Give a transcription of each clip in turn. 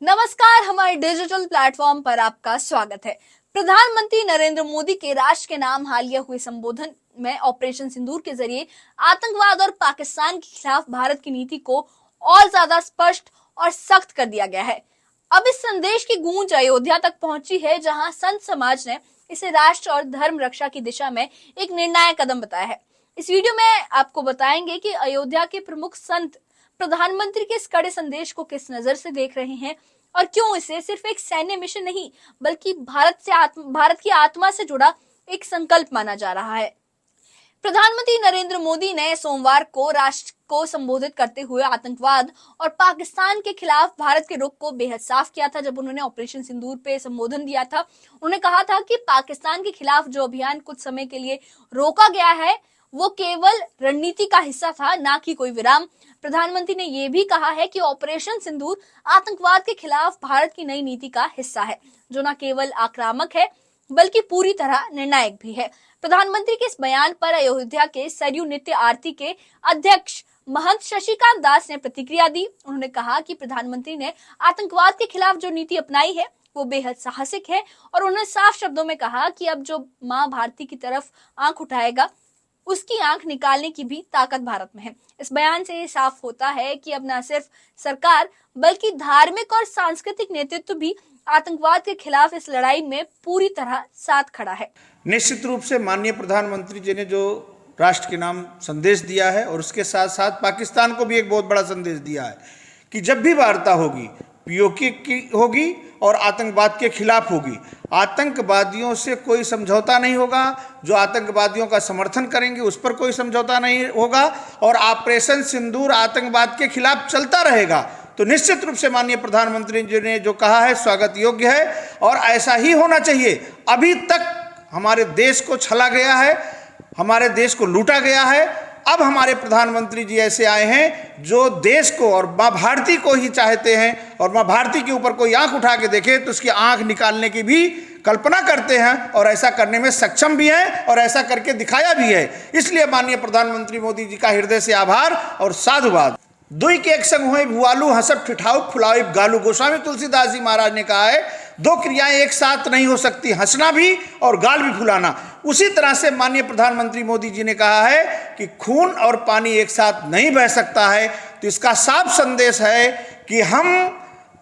नमस्कार, हमारे digital platform पर आपका स्वागत है। प्रधानमंत्री नरेंद्र मोदी के राष्ट्र के नाम हालिया हुए संबोधन में ऑपरेशन सिंदूर के जरिए आतंकवाद और पाकिस्तान के खिलाफ भारत की नीति को और ज्यादा स्पष्ट और सख्त कर दिया गया है। अब इस संदेश की गूंज अयोध्या तक पहुंची है, जहां संत समाज ने इसे राष्ट्र और धर्म रक्षा की दिशा में एक निर्णायक कदम बताया है। इस वीडियो में आपको बताएंगे कि अयोध्या के प्रमुख संत प्रधानमंत्री के इस कड़े संदेश को किस नजर से देख रहे हैं और क्यों इसे सिर्फ एक सैन्य मिशन नहीं बल्कि भारत की आत्मा से जुड़ा एक संकल्प माना जा रहा है। प्रधानमंत्री नरेंद्र मोदी ने सोमवार को राष्ट्र को संबोधित करते हुए आतंकवाद और पाकिस्तान के खिलाफ भारत के रुख को बेहद साफ किया था। जब उन्होंने ऑपरेशन सिंदूर पे संबोधन दिया था, उन्होंने कहा था कि पाकिस्तान के खिलाफ जो अभियान कुछ समय के लिए रोका गया है वो केवल रणनीति का हिस्सा था, ना कि कोई विराम। प्रधानमंत्री ने यह भी कहा है कि ऑपरेशन सिंदूर आतंकवाद के खिलाफ भारत की नई नीति का हिस्सा है, जो न केवल आक्रामक है बल्कि पूरी तरह निर्णायक भी है। प्रधानमंत्री के इस बयान पर अयोध्या के सरयू नृत्य आरती के अध्यक्ष महंत शशिकांत दास ने प्रतिक्रिया दी। उन्होंने कहा कि प्रधानमंत्री ने आतंकवाद के खिलाफ जो नीति अपनाई है वो बेहद साहसिक है और उन्होंने साफ शब्दों में कहा कि अब जो मां भारती की तरफ आंख उठाएगा उसकी आंख निकालने की भी ताकत भारत में है। इस बयान से ये साफ होता है कि अब न सिर्फ सरकार बल्कि धार्मिक और सांस्कृतिक नेतृत्व भी आतंकवाद के खिलाफ इस लड़ाई में पूरी तरह साथ खड़ा है। निश्चित रूप से माननीय प्रधानमंत्री जी ने जो राष्ट्र के नाम संदेश दिया है और उसके साथ साथ पाकिस्तान को भी एक बहुत बड़ा संदेश दिया है कि जब भी वार्ता होगी पीओके की होगी और आतंकवाद के खिलाफ होगी। आतंकवादियों से कोई समझौता नहीं होगा, जो आतंकवादियों का समर्थन करेंगे उस पर कोई समझौता नहीं होगा और ऑपरेशन सिंदूर आतंकवाद के खिलाफ चलता रहेगा। तो निश्चित रूप से माननीय प्रधानमंत्री जी ने जो कहा है स्वागत योग्य है और ऐसा ही होना चाहिए। अभी तक हमारे देश को छला गया है, हमारे देश को लूटा गया है। अब हमारे प्रधानमंत्री जी ऐसे आए हैं जो देश को और माँ भारती को ही चाहते हैं और माँ भारती के ऊपर कोई आंख उठा के देखे तो उसकी आंख निकालने की भी कल्पना करते हैं और ऐसा करने में सक्षम भी हैं और ऐसा करके दिखाया भी है। इसलिए माननीय प्रधानमंत्री मोदी जी का हृदय से आभार और साधुवाद। दुई के एक संग हुए भुआलू हंसब ठिठाऊ फुलाऊ गालू। गोस्वामी तुलसीदास जी महाराज ने कहा है दो क्रियाएं एक साथ नहीं हो सकती, हंसना भी और गाल भी फुलाना। उसी तरह से माननीय प्रधानमंत्री मोदी जी ने कहा है कि खून और पानी एक साथ नहीं बह सकता है। तो इसका साफ संदेश है कि हम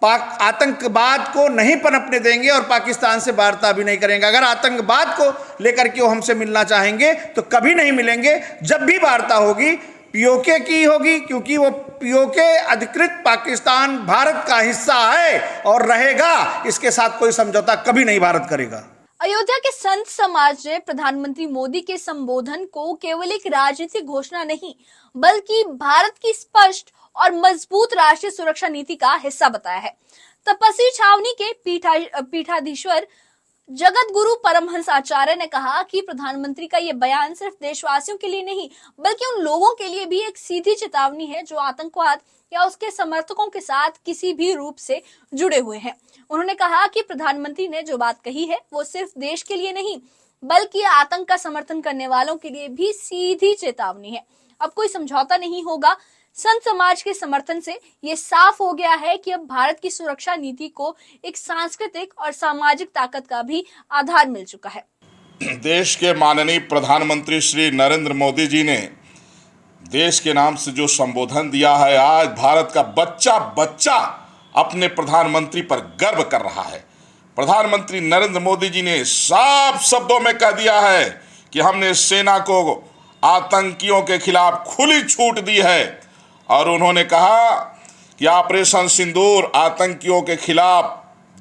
आतंकवाद को नहीं पनपने देंगे और पाकिस्तान से वार्ता भी नहीं करेंगे। अगर आतंकवाद को लेकर के वो हमसे मिलना चाहेंगे तो कभी नहीं मिलेंगे। जब भी वार्ता होगी पीओके की होगी, क्योंकि वो पीओके अधिकृत पाकिस्तान भारत का हिस्सा है और रहेगा। इसके साथ कोई समझौता कभी नहीं भारत करेगा। अयोध्या के संत समाज ने प्रधानमंत्री मोदी के संबोधन को केवल एक राजनीतिक घोषणा नहीं बल्कि भारत की स्पष्ट और मजबूत राष्ट्रीय सुरक्षा नीति का हिस्सा बताया है। तपस्वी छावनी के पीठाधीश्वर जगत गुरु परमहंस आचार्य ने कहा कि प्रधानमंत्री का ये बयान सिर्फ देशवासियों के लिए नहीं बल्कि उन लोगों के लिए भी एक सीधी चेतावनी है जो आतंकवाद या उसके समर्थकों के साथ किसी भी रूप से जुड़े हुए हैं। उन्होंने कहा कि प्रधानमंत्री ने जो बात कही है वो सिर्फ देश के लिए नहीं बल्कि आतंक का समर्थन करने वालों के लिए भी सीधी चेतावनी है। अब कोई समझौता नहीं होगा। संत समाज के समर्थन से ये साफ हो गया है कि अब भारत की सुरक्षा नीति को एक सांस्कृतिक और सामाजिक ताकत का भी आधार मिल चुका है। देश के माननीय प्रधानमंत्री श्री नरेंद्र मोदी जी ने देश के नाम से जो संबोधन दिया है, आज भारत का बच्चा बच्चा अपने प्रधानमंत्री पर गर्व कर रहा है। प्रधानमंत्री नरेंद्र मोदी जी ने साफ शब्दों में कह दिया है कि हमने सेना को आतंकियों के खिलाफ खुली छूट दी है और उन्होंने कहा कि ऑपरेशन सिंदूर आतंकियों के खिलाफ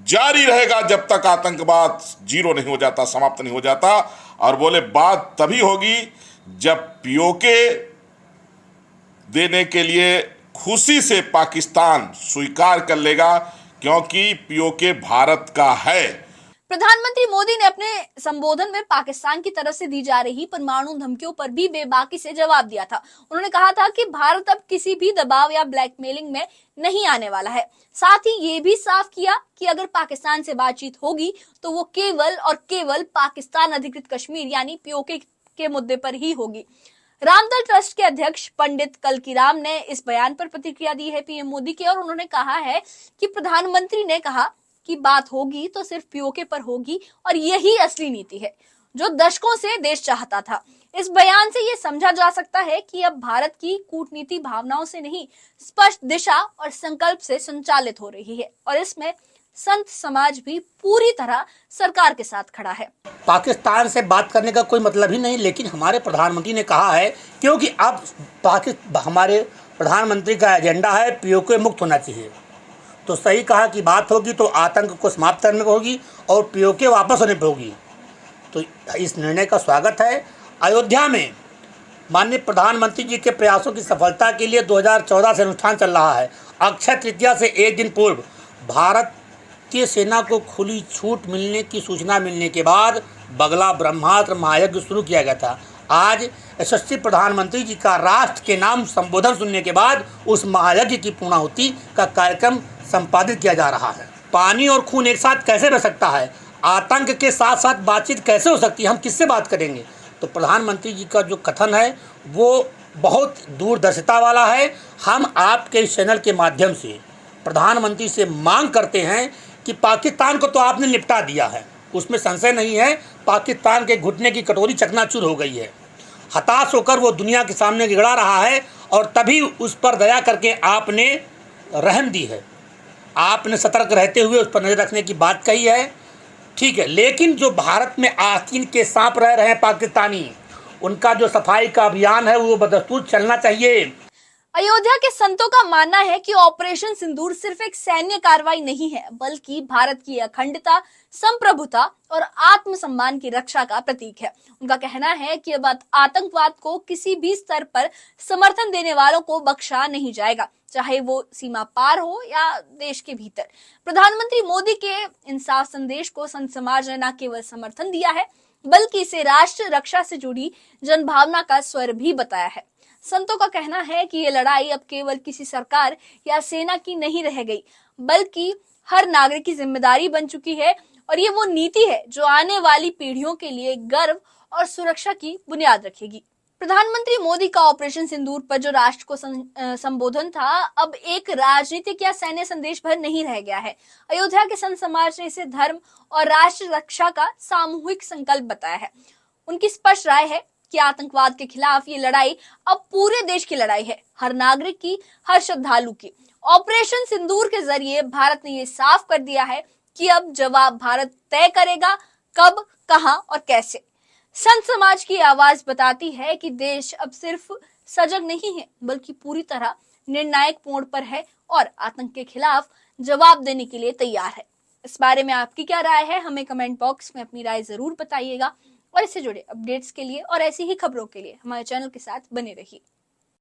जारी रहेगा जब तक आतंकवाद जीरो नहीं हो जाता, समाप्त नहीं हो जाता। और बोले बात तभी होगी जब पीओके देने के लिए खुशी से पाकिस्तान स्वीकार कर लेगा, क्योंकि पीओके भारत का है। प्रधानमंत्री मोदी ने अपने संबोधन में पाकिस्तान की तरफ से दी जा रही परमाणु धमकियों पर भी बेबाकी से जवाब दिया था। उन्होंने कहा था कि भारत अब किसी भी दबाव या ब्लैकमेलिंग में नहीं आने वाला है। साथ ही ये भी साफ किया कि अगर पाकिस्तान से बातचीत होगी तो वो केवल और केवल पाकिस्तान अधिकृत कश्मीर यानी पीओके के मुद्दे पर ही होगी। रामदल ट्रस्ट के अध्यक्ष पंडित कलकीराम ने इस बयान पर प्रतिक्रिया दी है पीएम मोदी की, और उन्होंने कहा है कि प्रधानमंत्री ने कहा कि बात होगी तो सिर्फ पीओके पर होगी, और यही असली नीति है जो दशकों से देश चाहता था। इस बयान से ये समझा जा सकता है कि अब भारत की कूटनीति भावनाओं से नहीं, स्पष्ट दिशा और संकल्प से संचालित हो रही है, और इसमें संत समाज भी पूरी तरह सरकार के साथ खड़ा है। पाकिस्तान से बात करने का कोई मतलब ही नहीं, लेकिन हमारे प्रधानमंत्री ने कहा है, क्योंकि अब हमारे प्रधानमंत्री का एजेंडा है पीओके मुक्त होना चाहिए, तो सही कहा कि बात होगी तो आतंक को समाप्त करने को होगी और पीओके वापस होने पर होगी। तो इस निर्णय का स्वागत है। अयोध्या में माननीय प्रधानमंत्री जी के प्रयासों की सफलता के लिए 2014 से अनुष्ठान चल रहा है। अक्षय तृतीया से एक दिन पूर्व भारतीय सेना को खुली छूट मिलने की सूचना मिलने के बाद बगला ब्रह्मास्त्र महायज्ञ शुरू किया गया था। आज यशस्वी प्रधानमंत्री जी का राष्ट्र के नाम संबोधन सुनने के बाद उस महायज्ञ की पूर्णाहुति का कार्यक्रम संपादित किया जा रहा है। पानी और खून एक साथ कैसे रह सकता है? आतंक के साथ साथ बातचीत कैसे हो सकती है? हम किससे बात करेंगे? तो प्रधानमंत्री जी का जो कथन है वो बहुत दूरदर्शिता वाला है। हम आपके इस चैनल के माध्यम से प्रधानमंत्री से मांग करते हैं कि पाकिस्तान को तो आपने निपटा दिया है, उसमें संशय नहीं है। पाकिस्तान के घुटने की कटोरी चकनाचूर हो गई है। हताश होकर वो दुनिया के सामने गिड़गड़ा रहा है, और तभी उस पर दया करके आपने रहम दी है। आपने सतर्क रहते हुए उस पर नज़र रखने की बात कही है, ठीक है, लेकिन जो भारत में आस्तीन के सांप रह रहे हैं पाकिस्तानी, उनका जो सफाई का अभियान है वो बदस्तूर चलना चाहिए। अयोध्या के संतों का मानना है कि ऑपरेशन सिंदूर सिर्फ एक सैन्य कार्रवाई नहीं है, बल्कि भारत की अखंडता, संप्रभुता और आत्मसम्मान की रक्षा का प्रतीक है। उनका कहना है कि अब आतंकवाद को किसी भी स्तर पर समर्थन देने वालों को बख्शा नहीं जाएगा, चाहे वो सीमा पार हो या देश के भीतर। प्रधानमंत्री मोदी के इंसाफ संदेश को संत समाज ने न केवल समर्थन दिया है, बल्कि इसे राष्ट्र रक्षा से जुड़ी जनभावना का स्वर भी बताया है। संतों का कहना है कि ये लड़ाई अब केवल किसी सरकार या सेना की नहीं रह गई, बल्कि हर नागरिक की जिम्मेदारी बन चुकी है, और ये वो नीति है जो आने वाली पीढ़ियों के लिए गर्व और सुरक्षा की बुनियाद रखेगी। प्रधानमंत्री मोदी का ऑपरेशन सिंदूर पर जो राष्ट्र को संबोधन था, अब एक राजनीतिक या सैन्य संदेश भर नहीं रह गया है। अयोध्या के संत समाज ने इसे धर्म और राष्ट्र रक्षा का सामूहिक संकल्प बताया है। उनकी स्पष्ट राय है कि आतंकवाद के खिलाफ ये लड़ाई अब पूरे देश की लड़ाई है, हर नागरिक की, हर श्रद्धालु की। ऑपरेशन सिंदूर के जरिए भारत ने ये साफ कर दिया है कि अब जवाब भारत तय करेगा, कब, कहां और कैसे। संत समाज की आवाज बताती है कि देश अब सिर्फ सजग नहीं है, बल्कि पूरी तरह निर्णायक मोड़ पर है और आतंक के खिलाफ जवाब देने के लिए तैयार है। इस बारे में आपकी क्या राय है? हमें कमेंट बॉक्स में अपनी राय जरूर बताइएगा, और इससे जुड़े अपडेट्स के लिए और ऐसी ही खबरों के लिए हमारे चैनल के साथ बने रहिए।